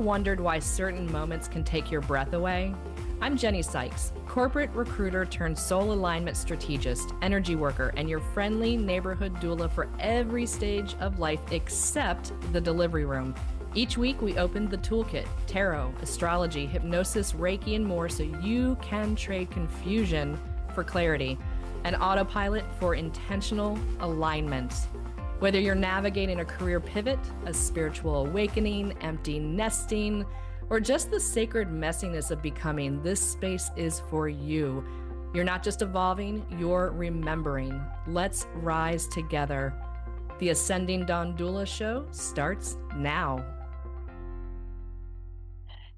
wondered why certain moments can take your breath away? I'm Jennie Sykes, corporate recruiter turned soul alignment strategist, energy worker, and your friendly neighborhood doula for every stage of life except the delivery room. Each week, we open the toolkit, tarot, astrology, hypnosis, Reiki, and more so you can trade confusion for clarity, an autopilot for intentional alignment. Whether you're navigating a career pivot, a spiritual awakening, empty nesting, or just the sacred messiness of becoming, this space is for you. You're not just evolving, you're remembering. Let's rise together. The Ascending Dawn Doula Show starts now.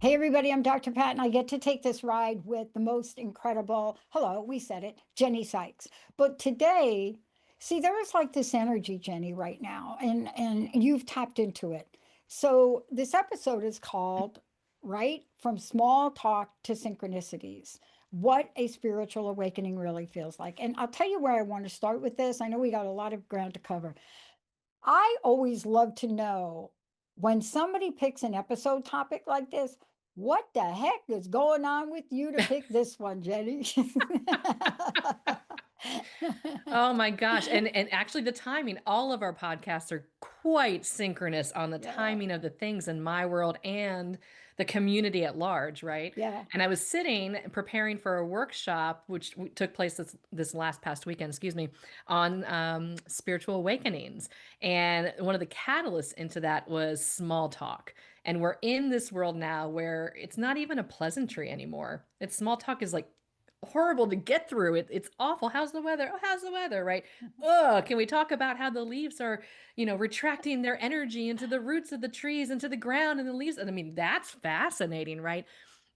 Hey everybody, I'm Dr. Pat, and I get to take this ride with the most incredible, hello, we said it, Jennie Sykes. But today, see, there is like this energy, Jennie, right now, and you've tapped into it. So this episode is called, right, From Small Talk to Synchronicities, what a spiritual awakening really feels like. And I'll tell you where I want to start with this. I know we got a lot of ground to cover. I always love to know when somebody picks an episode topic like this, what the heck is going on with you to pick this one, Jennie? Oh my gosh. And actually the timing, all of our podcasts are quite synchronous on the Yeah, timing of the things in my world and the community at large, right? yeah. And I was sitting preparing for a workshop, which took place this last past weekend, excuse me, on spiritual awakenings. And one of the catalysts into that was small talk. And we're in this world now where it's not even a pleasantry anymore. It's small talk is like horrible to get through. It's awful. How's the weather? Oh, how's the weather? Right? Oh, can we talk about how the leaves are, retracting their energy into the roots of the trees, into the ground and the leaves? And I mean, that's fascinating, right?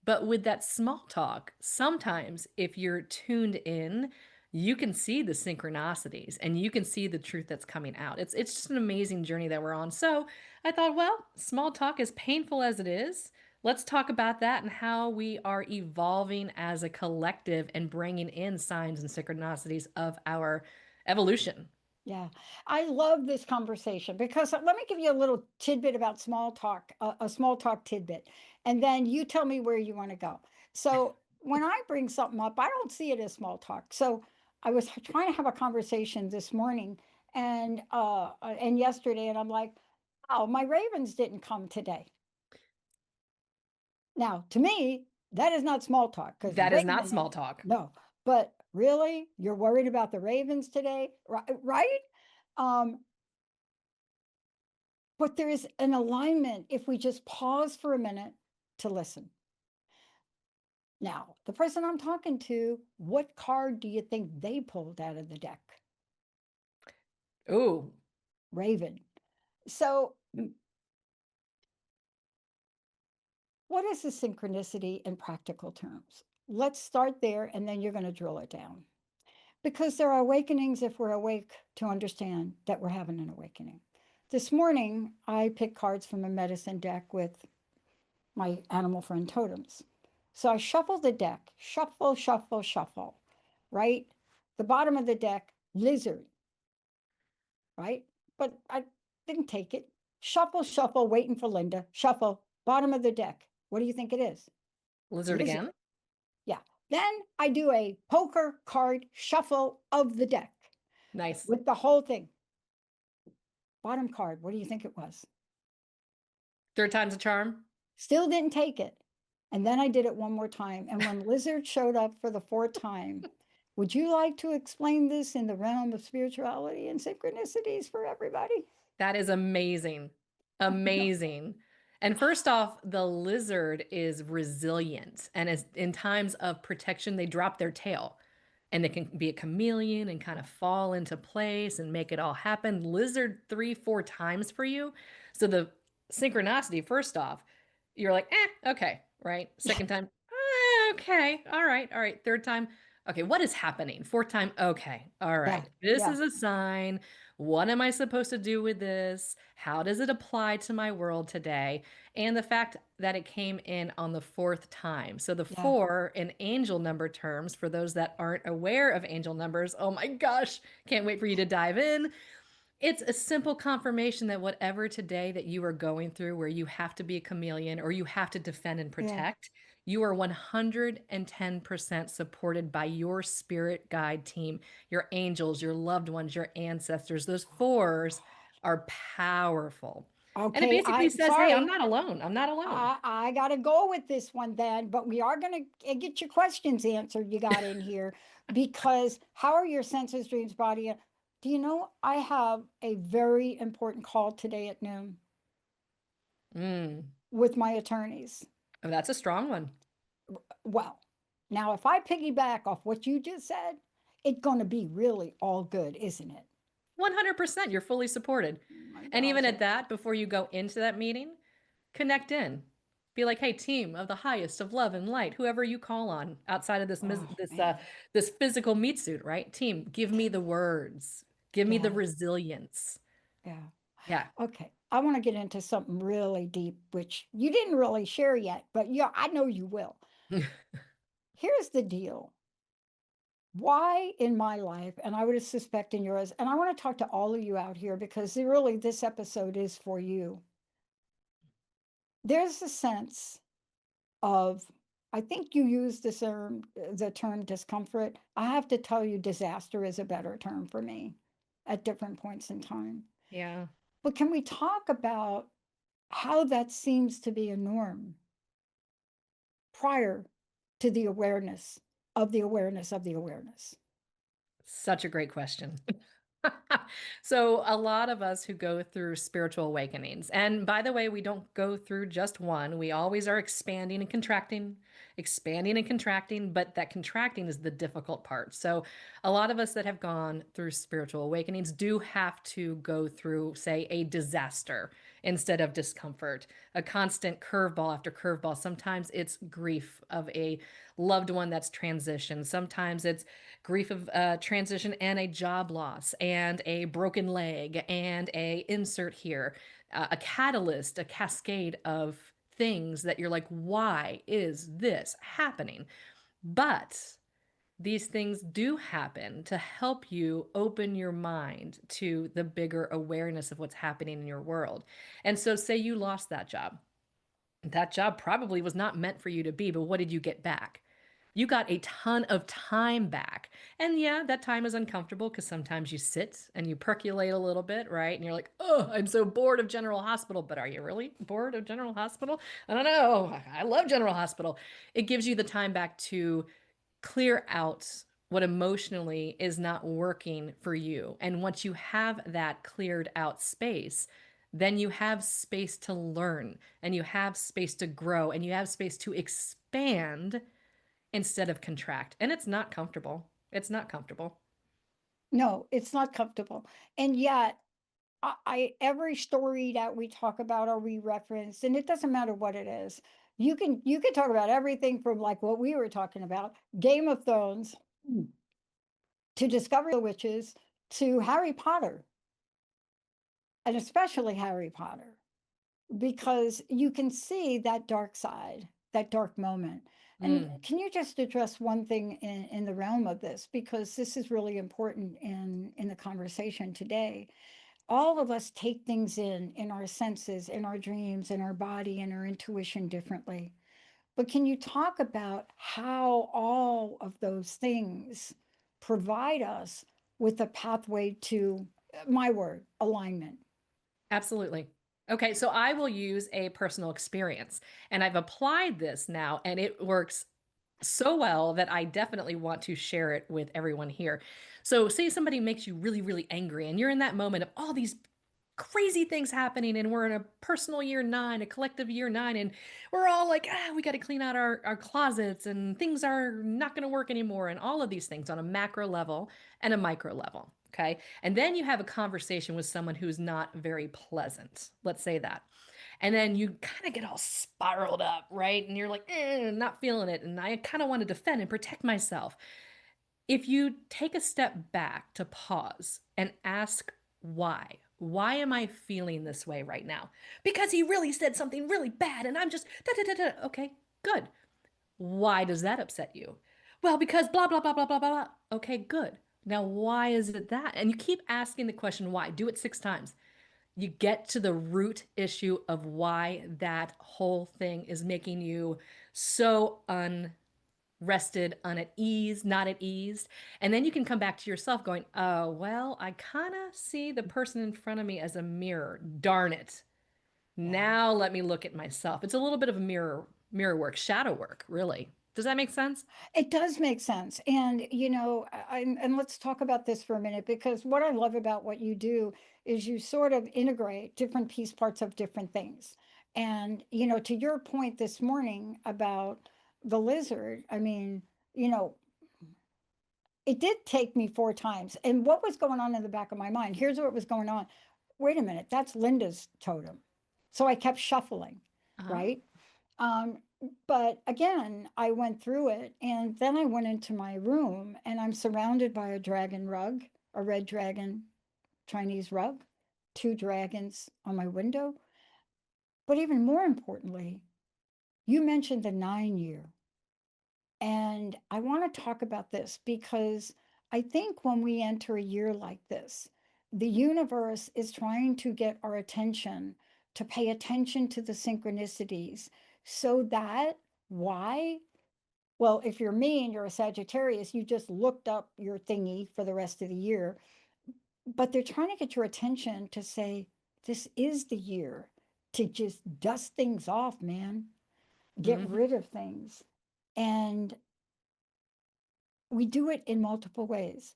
But with that small talk, sometimes if you're tuned in, you can see the synchronicities and you can see the truth that's coming out. It's just an amazing journey that we're on. So I thought, well, small talk, as painful as it is, let's talk about that and how we are evolving as a collective and bringing in signs and synchronicities of our evolution. Yeah, I love this conversation because let me give you a little tidbit about small talk, a small talk tidbit, and then you tell me where you want to go. So when I bring something up, I don't see it as small talk. So I was trying to have a conversation this morning and yesterday, and I'm like, oh, my ravens didn't come today. Now, to me, that is not small talk because That is not raven, small talk. no, but really, you're worried about the ravens today, right? Um, But there is an alignment if we just pause for a minute to listen. Now, the person I'm talking to, what card do you think they pulled out of the deck? Ooh, Raven. So, what is a synchronicity in practical terms? Let's start there and then you're going to drill it down. Because there are awakenings if we're awake to understand that we're having an awakening. This morning, I picked cards from a medicine deck with my animal friend totems. So I shuffle the deck, shuffle, shuffle, shuffle, right? The bottom of the deck, lizard, right? But I didn't take it. Shuffle, shuffle, waiting for Linda, shuffle, bottom of the deck. What do you think it is? lizard Lizard. again. Yeah. Then I do a poker card shuffle of the deck Nice. with the whole thing. Bottom card, what do you think it was? Third time's a charm. Still didn't take it. And then I did it one more time. And when Lizard showed up for the fourth time, would you like to explain this in the realm of spirituality and synchronicities for everybody? That is amazing. Amazing. And first off, the lizard is resilient. And as in times of protection, they drop their tail. And they can be a chameleon and kind of fall into place and make it all happen. Lizard 3, 4 times for you. So the synchronicity, first off, you're like, okay, right? Yeah, Second time, okay, all right. Third time, okay, what is happening? Fourth time, okay, all yeah, right. This yeah, is a sign. What am I supposed to do with this? How does it apply to my world today? And the fact that it came in on the fourth time. So the yeah. four in angel number terms, for those that aren't aware of angel numbers, oh my gosh, can't wait for you to dive in. It's a simple confirmation that whatever today that you are going through where you have to be a chameleon or you have to defend and Yeah. protect, you are 110% supported by your spirit guide team, your angels, your loved ones, your ancestors. Those fours are powerful. And it Okay, basically I says, "Hey, I'm sorry. not alone. I'm not alone." I got to go with this one then, but we are going to get your questions answered. You got in here because how are your senses, dreams, body? Do you know I have a very important call today at noon Mm. with my attorneys? Oh, that's a strong one. Well, now if I piggyback off what you just said, it's going to be really all good, isn't it? 100%. You're fully supported. Oh my And even gosh. at that, before you go into that meeting, connect in. Be like, hey, team of the highest of love and light, whoever you call on outside of Oh man. this physical meat suit, right? Team, give me the words, give me the Yeah. resilience. Yeah. Yeah. Okay. I want to get into something really deep, which you didn't really share yet, but yeah, I know you will. Here's the deal. Why in my life, and I would suspect in yours, and I want to talk to all of you out here because really this episode is for you. There's a sense of, I think you use the term discomfort. I have to tell you, disaster is a better term for me at different points in time. Yeah. But can we talk about how that seems to be a norm prior to the awareness of the awareness of the awareness? Such a great question. So, a lot of us who go through spiritual awakenings, and by the way, we don't go through just one. We always are expanding and contracting, but that contracting is the difficult part. So, a lot of us that have gone through spiritual awakenings do have to go through, say, a disaster instead of discomfort, a constant curveball after curveball. Sometimes it's grief of a loved one that's transitioned. Sometimes it's grief of transition and a job loss and a broken leg and a insert here, a catalyst, a cascade of things that you're like, why is this happening? But these things do happen to help you open your mind to the bigger awareness of what's happening in your world. And so, say you lost that job. That job probably was not meant for you to be, but what did you get back? You got a ton of time back. And yeah, that time is uncomfortable because sometimes you sit and you percolate a little bit, right? And you're like, oh, I'm so bored of General Hospital. But are you really bored of General Hospital? I don't know. I love General Hospital. It gives you the time back to clear out what emotionally is not working for you. And once you have that cleared out space, then you have space to learn and you have space to grow and you have space to expand instead of contract. And it's not comfortable. It's not comfortable. No, it's not comfortable. And yet, every story that we talk about or we reference, and it doesn't matter what it is, you can talk about everything from like what we were talking about, Game of Thrones, to Discover the Witches, to Harry Potter, and especially Harry Potter, because you can see that dark side, that dark moment. And Mm, can you just address one thing in the realm of this? Because this is really important in the conversation today. All of us take things in our senses, in our dreams, in our body, in our intuition differently. But can you talk about how all of those things provide us with a pathway to, my word, alignment? absolutely. Okay, so I will use a personal experience and I've applied this now and it works so well that I definitely want to share it with everyone here. So, say somebody makes you really, really angry, and you're in that moment of all these crazy things happening, and we're in a personal year nine, a collective year nine, and we're all like, we got to clean out our closets, and things are not going to work anymore, and all of these things on a macro level and a micro level. Okay. And then you have a conversation with someone who's not very pleasant. Let's say that. And then you kind of get all spiraled up, right? And you're like, not feeling it. And I kind of want to defend and protect myself. If you take a step back to pause and ask why am I feeling this way right now? Because he really said something really bad and I'm just da da da da. Okay, good. Why does that upset you? Well, because blah blah blah blah blah blah. Okay, good. Now, why is it that? And you keep asking the question, why? Do it 6 times. You get to the root issue of why that whole thing is making you so unrested, at ease, not at ease. And then you can come back to yourself going, oh, well, I kind of see the person in front of me as a mirror. Darn it. Yeah. Now let me look at myself. It's a little bit of a mirror work, shadow work, really. Does that make sense? It does make sense. And, and let's talk about this for a minute, because what I love about what you do is you sort of integrate different piece parts of different things. And, to your point this morning about the lizard, I mean, you know, it did take me 4 times. And what was going on in the back of my mind? Here's what was going on. Wait a minute, that's Linda's totem. So I kept shuffling, Uh-huh. right? Um, but again, I went through it, and then I went into my room and I'm surrounded by a dragon rug, a red dragon Chinese rug, two dragons on my window. But even more importantly, you mentioned the 9 year. And I want to talk about this because I think when we enter a year like this, the universe is trying to get our attention to pay attention to the synchronicities so that why? Well, if you're me and you're a Sagittarius, you just looked up your thingy for the rest of the year, but they're trying to get your attention to say, this is the year to just dust things off, man, get Hmm. rid of things. And we do it in multiple ways.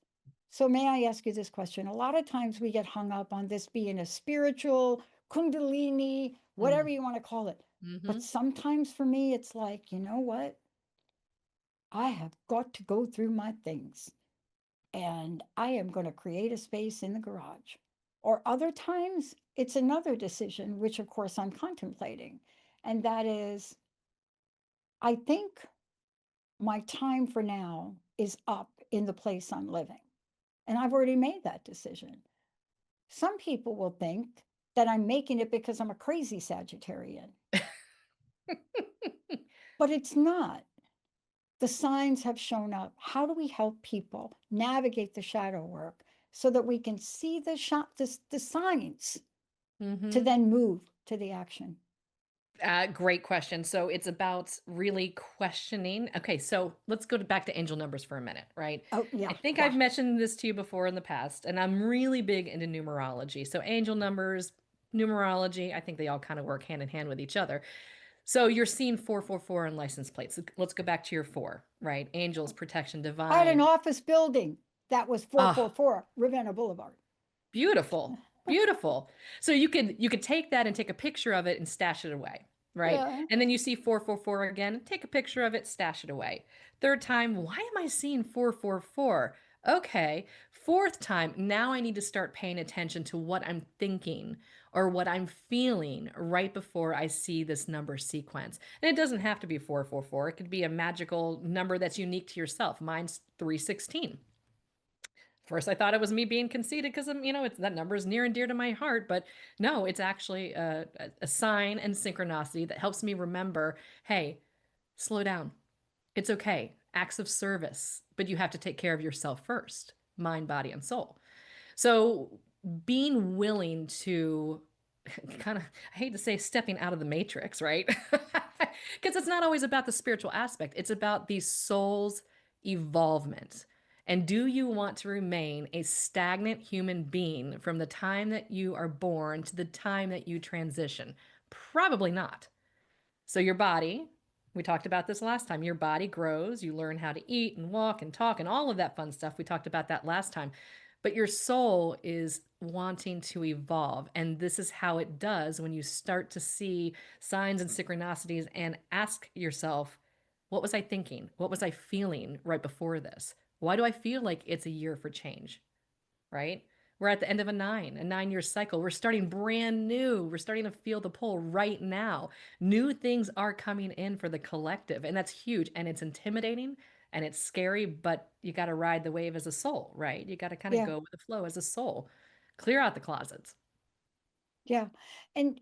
So, may I ask you this question? A lot of times we get hung up on this being a spiritual, kundalini, whatever you want to call it. But Mm-hmm. sometimes for me, it's like, you know what? I have got to go through my things and I am going to create a space in the garage. Or other times, it's another decision, which of course I'm contemplating. And that is, I think my time for now is up in the place I'm living. And I've already made that decision. Some people will think that I'm making it because I'm a crazy Sagittarian, but it's not. The signs have shown up. How do we help people navigate the shadow work so that we can see the signs to Mm-hmm. then move to the action? Great question. So it's about really questioning. Okay, so let's go back to angel numbers for a minute, right? Oh, I yeah. think I've Wow. mentioned this to you before in the past, and I'm really big into numerology. So angel numbers, numerology, I think they all kind of work hand in hand with each other. So you're seeing 444 on license plates. Let's go back to your four, right? Angels, protection, I had an divine. office building that was Ah, 444 Ravenna Boulevard. beautiful. Beautiful. So you could take that and take a picture of it and stash it away, right? Yeah. And then you see 444 again, take a picture of it, stash it away. Third time, why am I seeing 444? Okay. Fourth time, now I need to start paying attention to what I'm thinking or what I'm feeling right before I see this number sequence. And it doesn't have to be 444. It could be a magical number that's unique to yourself. Mine's 316. First, I thought it was me being conceited because it's that number is near and dear to my heart. But no, it's actually a sign and synchronicity that helps me remember, hey, slow down. It's okay. Acts of service, but you have to take care of yourself first, mind, body, and soul. So being willing to kind of, I hate to say stepping out of the matrix, right? Because it's not always about the spiritual aspect, it's about the soul's evolvement. And do you want to remain a stagnant human being from the time that you are born to the time that you transition? Probably not. So, your body, we talked about this last time, your body grows, you learn how to eat and walk and talk and all of that fun stuff. We talked about that last time. But your soul is wanting to evolve. And this is how it does when you start to see signs and synchronicities and ask yourself, what was I thinking? What was I feeling right before this? Why do I feel like it's a year for change? Right? We're at the end of a 9 year cycle. We're starting brand new. We're starting to feel the pull right now. New things are coming in for the collective, and that's huge. And it's intimidating and it's scary, but you got to ride the wave as a soul, right? You got to kind of Yeah. go with the flow as a soul. Clear out the closets. Yeah. And,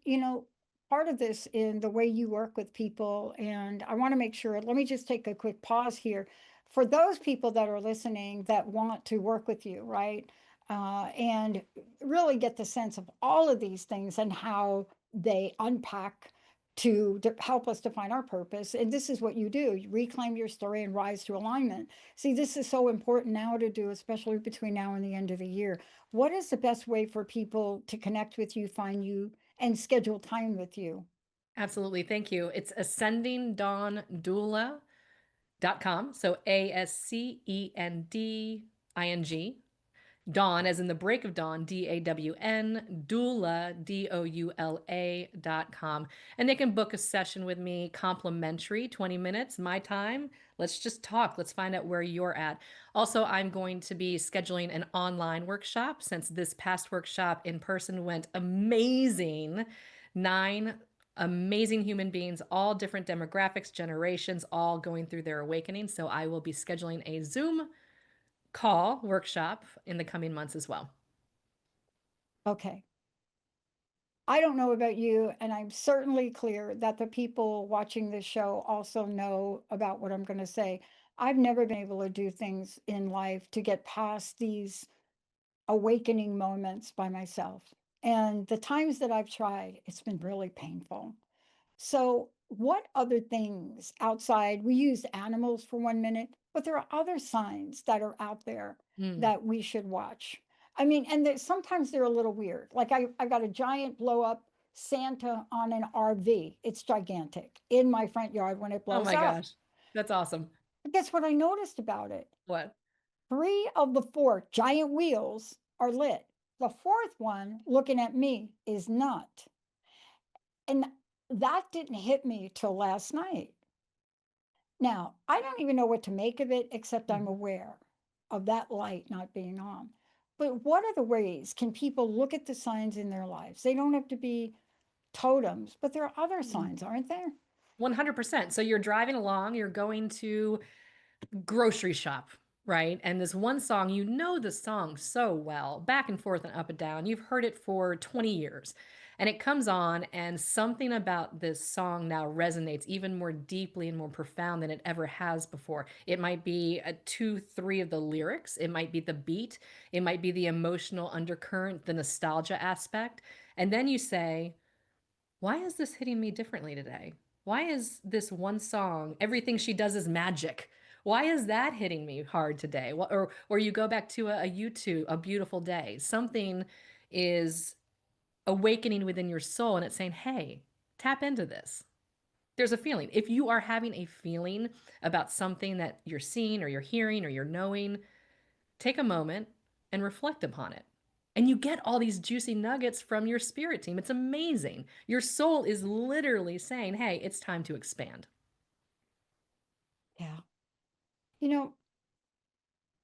part of this in the way you work with people, and I want to make sure, let me just take a quick pause here. for those people that are listening that want to work with you, right? And really get the sense of all of these things and how they unpack to help us define our purpose. And this is what you do: you reclaim your story and rise to alignment. See, this is so important now to do, especially between now and the end of the year. What is the best way for people to connect with you, find you, and schedule time with you? Absolutely. Thank you. It's ascendingdawndoula.com. So ASCENDING. Dawn, as in the break of dawn, DAWN, doula, DOULA.com. And they can book a session with me, complimentary, 20 minutes, my time. Let's just talk. Let's find out where you're at. Also, I'm going to be scheduling an online workshop since this past workshop in person went amazing. 9 amazing human beings, all different demographics, generations, all going through their awakening. So I will be scheduling a Zoom call workshop in the coming months as well. Okay. I don't know about you, and I'm certainly clear that the people watching this show also know about what I'm going to say. I've never been able to do things in life to get past these awakening moments by myself. And the times that I've tried, it's been really painful. So, what other things outside? We use animals for 1 minute, but there are other signs that are out there Mm. that we should watch. I mean, and sometimes they're a little weird. Like I got a giant blow up Santa on an RV. It's gigantic in my front yard when it Oh blows my up. gosh. That's awesome. But guess what I noticed about it? What? 3 of the 4 giant wheels are lit. The fourth one, looking at me, is not. And that didn't hit me till last night. Now, I don't even know what to make of it, except I'm Mhm. aware of that light not being on. But what are the ways can people look at the signs in their lives? They don't have to be totems, but there are other Mm. signs, aren't there? 100%. So you're driving along, you're going to grocery shop, right? And this one song, you know the song so well, back and forth and up and down. You've heard it for 20 years. And it comes on, and something about this song now resonates even more deeply and more profound than it ever has before. It might be a two, three of the lyrics, it might be the beat, it might be the emotional undercurrent, the nostalgia aspect. And then you say, why is this hitting me differently today? Why is this one song, everything she does is magic? Why is that hitting me hard today? Or you go back to a YouTube, a beautiful day. Something is awakening within your soul and it's saying, hey, tap into this. There's a feeling. If you are having a feeling about something that you're seeing or you're hearing or you're knowing, take a moment and reflect upon it. And you get all these juicy nuggets from your spirit team. It's amazing. Your soul is literally saying, hey, it's time to expand. Yeah. You know,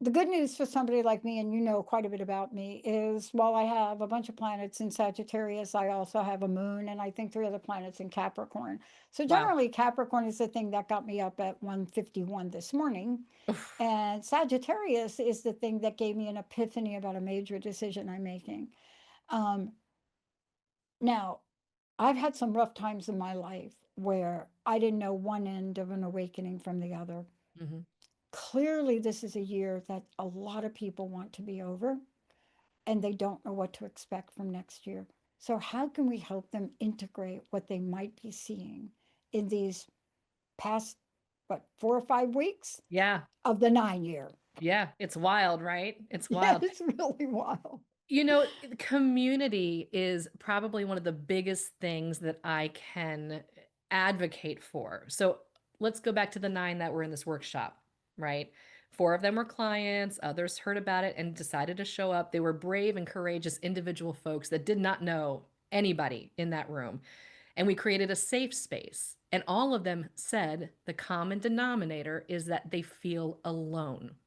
the good news for somebody like me, and you know quite a bit about me, is while I have a bunch of planets in Sagittarius, I also have a moon and I think 3 other planets in Capricorn. So Wow. generally, Capricorn is the thing that got me up at 1:51 this morning. Oof. And Sagittarius is the thing that gave me an epiphany about a major decision I'm making. Um, Now, I've had some rough times in my life where I didn't know one end of an awakening from the other. Mhm. Clearly, this is a year that a lot of people want to be over and they don't know what to expect from next year. So, how can we help them integrate what they might be seeing in these past, what, 4 or 5 weeks Yeah. of the 9 year? Yeah. It's wild, right? It's Yeah, wild. it's really wild. You know, community is probably one of the biggest things that I can advocate for. So let's go back to the 9 that were in this workshop, right? 4 of them were clients, others heard about it and decided to show up. They were brave and courageous individual folks that did not know anybody in that room. And we created a safe space. And all of them said the common denominator is that they feel alone.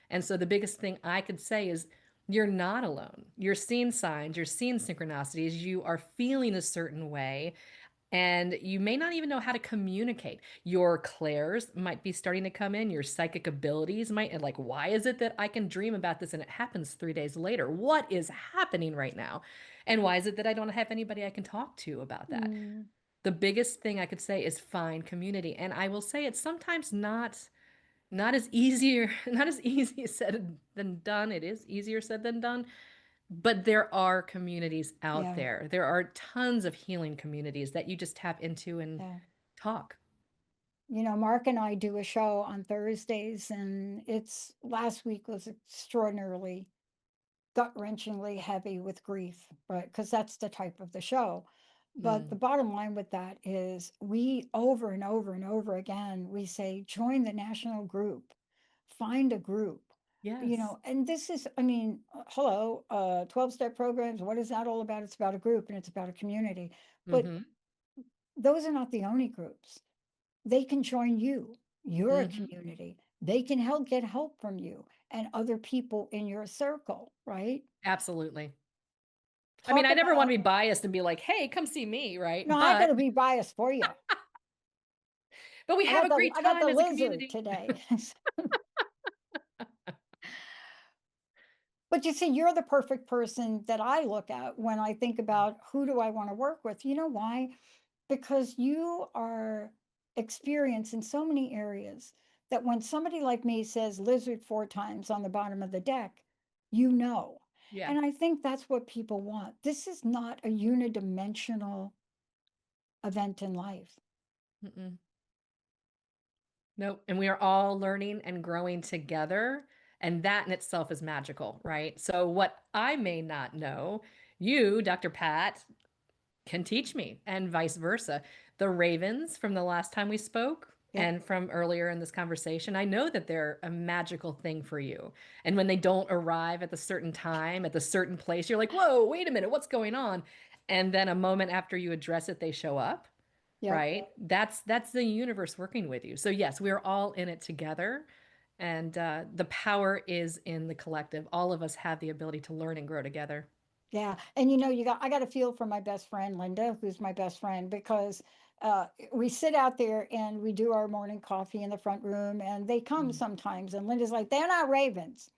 And so the biggest thing I could say is you're not alone. You're seeing signs, you're seeing synchronicities, you are feeling a certain way, and you may not even know how to communicate. Your clairs might be starting to come in, your psychic abilities might, and like, why is it that I can dream about this and it happens 3 days later? What is happening right now? And why is it that I don't have anybody I can talk to about that? The biggest thing I could say is find community. And I will say it's sometimes not Not as easier, not as easy said than done. It is easier said than done, but there are communities out Yeah, there. There are tons of healing communities that you just tap into and yeah. talk. You know, Mark and I do a show on Thursdays, and it's last week was extraordinarily gut-wrenchingly heavy with grief, but because that's the type of the show. But the Mm, bottom line with that is we over and over and over again, we say, join the national group, find a group, you yes. know, and this is, I mean, hello, 12-step programs, what is that all about? It's about a group and it's about a community. But Hmm. those are not the only groups. They can join you. You're a Hmm. community. They can get help from you and other people in your circle, right? Absolutely. I mean, Talk I never want about, to be biased and be like, "Hey, come see me," right? no, I got to be biased for you. But we have a great I got the time as a lizard community. today. But you see, you're the perfect person that I look at when I think about who do I want to work with. You know why? Because you are experienced in so many areas that when somebody like me says lizard 4 times on the bottom of the deck, you know. Yeah. And I think that's what people want. This is not a unidimensional event in life. Mm-mm. Nope. And we are all learning and growing together. And that in itself is magical, right? So, what I may not know, you, Dr. Pat, can teach me, and vice versa. The ravens from the last time we spoke Yep. and from earlier in this conversation, I know that they're a magical thing for you. And when they don't arrive at the certain time, at the certain place, you're like, whoa, wait a minute, what's going on? And then a moment after you address it, they show up, Yep. right? That's the universe working with you. So yes, we're all in it together. And the power is in the collective. All of us have the ability to learn and grow together. Yeah, and I got a feel for my best friend Linda, who's my best friend, because we sit out there and we do our morning coffee in the front room, and they come Mm. sometimes, and Linda's like, "They're not ravens."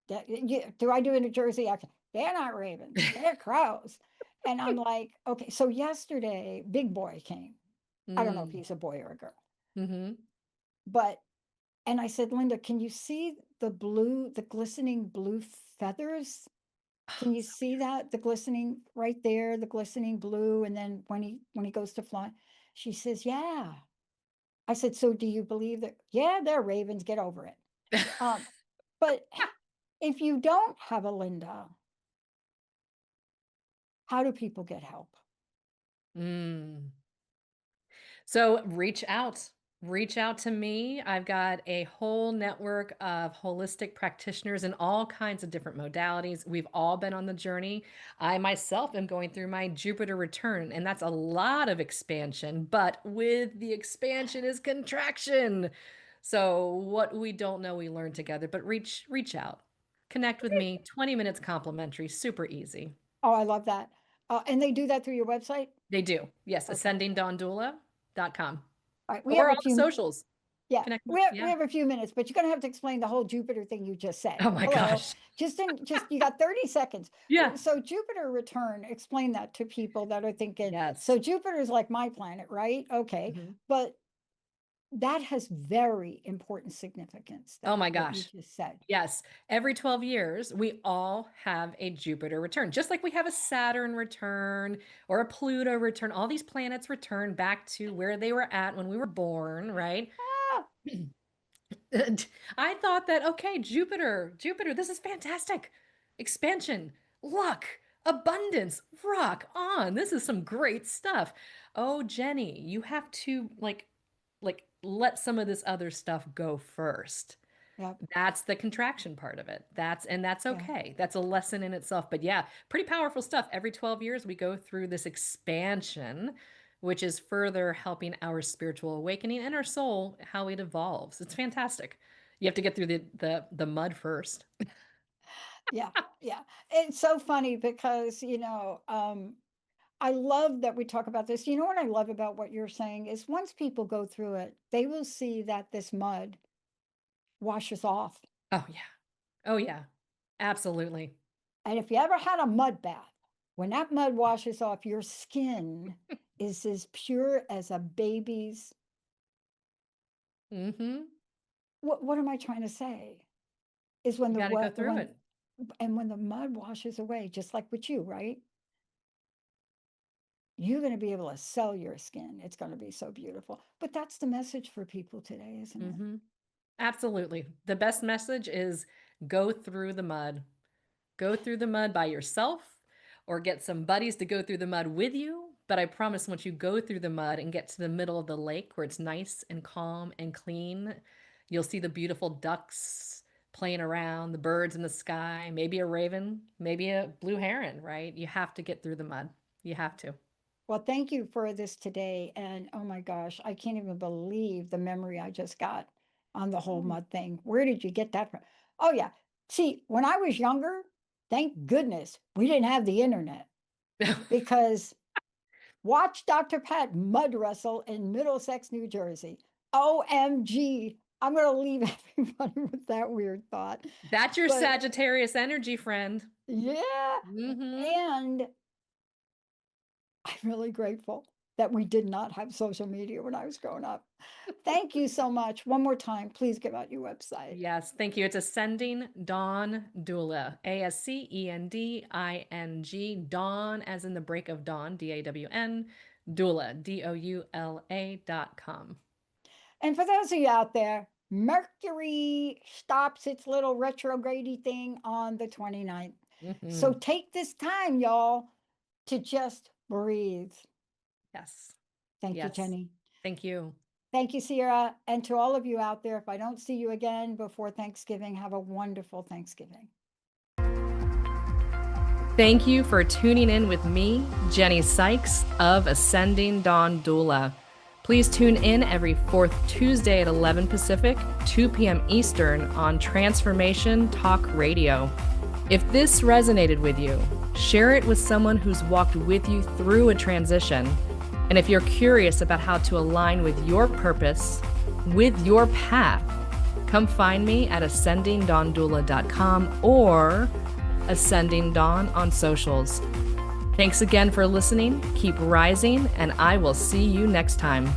Do I do a New Jersey accent? They're not ravens. They're crows. And I'm like, okay. So yesterday, Big Boy came. I don't know if Mm. he's a boy or a girl, Hmm. but and I said, Linda, can you see the glistening blue feathers? Can Oh, you so see that? The glistening right there, the glistening blue, and then when he goes to fly, she says, "Yeah." I said, "So do you believe that?" "Yeah, they're ravens, get over it." beautiful. Um, but if you don't have a Linda, how do people get help? Mm. So reach out. Reach out to me. I've got a whole network of holistic practitioners in all kinds of different modalities. We've all been on the journey. I myself am going through my Jupiter return, and that's a lot of expansion, but with the expansion is contraction. So what we don't know, we learn together, but reach out. Connect with me. 20 minutes complimentary, super easy. Oh, I love that. And they do that through your website? They do. Yes, Okay. ascendingdondula.com. All right. We have Or a all the few, socials. yeah, Connect with, we yeah. have a few minutes, but you're going to have to explain the whole Jupiter thing you just said. Oh my Hello. gosh. Just you got 30 seconds. Yeah. So Jupiter return, explain that to people that are thinking, Yes. so Jupiter is like my planet, right? Okay. Mhm. But that has very important significance, Oh that my what you gosh. just said. Yes. Every 12 years, we all have a Jupiter return, just like we have a Saturn return or a Pluto return. All these planets return back to where they were at when we were born, right? Ah, I thought that, okay, Jupiter, this is fantastic. Expansion, luck, abundance, rock on. This is some great stuff. Oh, Jenny, you have to like let some of this other stuff go first. yep. That's the contraction part of it. That's Yeah. okay. That's a lesson in itself. But yeah, pretty powerful stuff. Every 12 years we go through this expansion, which is further helping our spiritual awakening and our soul, how it evolves. It's fantastic. You have to get through the mud first. Yeah. Yeah. It's so funny because, I love that we talk about this. You know what I love about what you're saying is once people go through it, they will see that this mud washes off. Oh yeah. Oh yeah. Absolutely. And if you ever had a mud bath, when that mud washes off, your skin is as pure as a baby's. Mm-hmm. what am I trying to say? Is when You the got to go what through when it. and when the mud washes away, just like with you, right? You're going to be able to sell your skin. It's going to be so beautiful. But that's the message for people today, isn't it? Hmm. Absolutely. The best message is go through the mud. Go through the mud by yourself or get some buddies to go through the mud with you. But I promise once you go through the mud and get to the middle of the lake where it's nice and calm and clean, you'll see the beautiful ducks playing around, the birds in the sky, maybe a raven, maybe a blue heron, right? You have to get through the mud. You have to. Well, thank you for this today. And oh my gosh, I can't even believe the memory I just got on the whole Mm. mud thing. Where did you get that from? Oh, yeah. See, when I was younger, thank goodness we didn't have the internet because watch Dr. Pat mud wrestle in Middlesex, New Jersey. OMG. I'm going to leave everybody with that weird thought. That's your But Sagittarius energy, friend. yeah. Hmm. And I'm really grateful that we did not have social media when I was growing up. Thank you so much. One more time, please give out your website. Yes, thank you. It's Ascending Dawn Doula, ASCENDING, Dawn as in the break of dawn, DAWN, Doula, DOULA.com. And for those of you out there, Mercury stops its little retrograde thing on the 29th. So Hmm. take this time, y'all, to just breathe. Yes, Thank you, yes. Jenny. Thank you. Thank you, Sierra. And to all of you out there, if I don't see you again before Thanksgiving, have a wonderful Thanksgiving. Thank you for tuning in with me, Jennie Sykes of Ascending Dawn Doula. Please tune in every fourth Tuesday at 11 Pacific, 2 p.m. Eastern on Transformation Talk Radio. If this resonated with you, share it with someone who's walked with you through a transition. And if you're curious about how to align with your purpose, with your path, come find me at ascendingdawndoula.com or Ascending Dawn on socials. Thanks again for listening. Keep rising, and I will see you next time.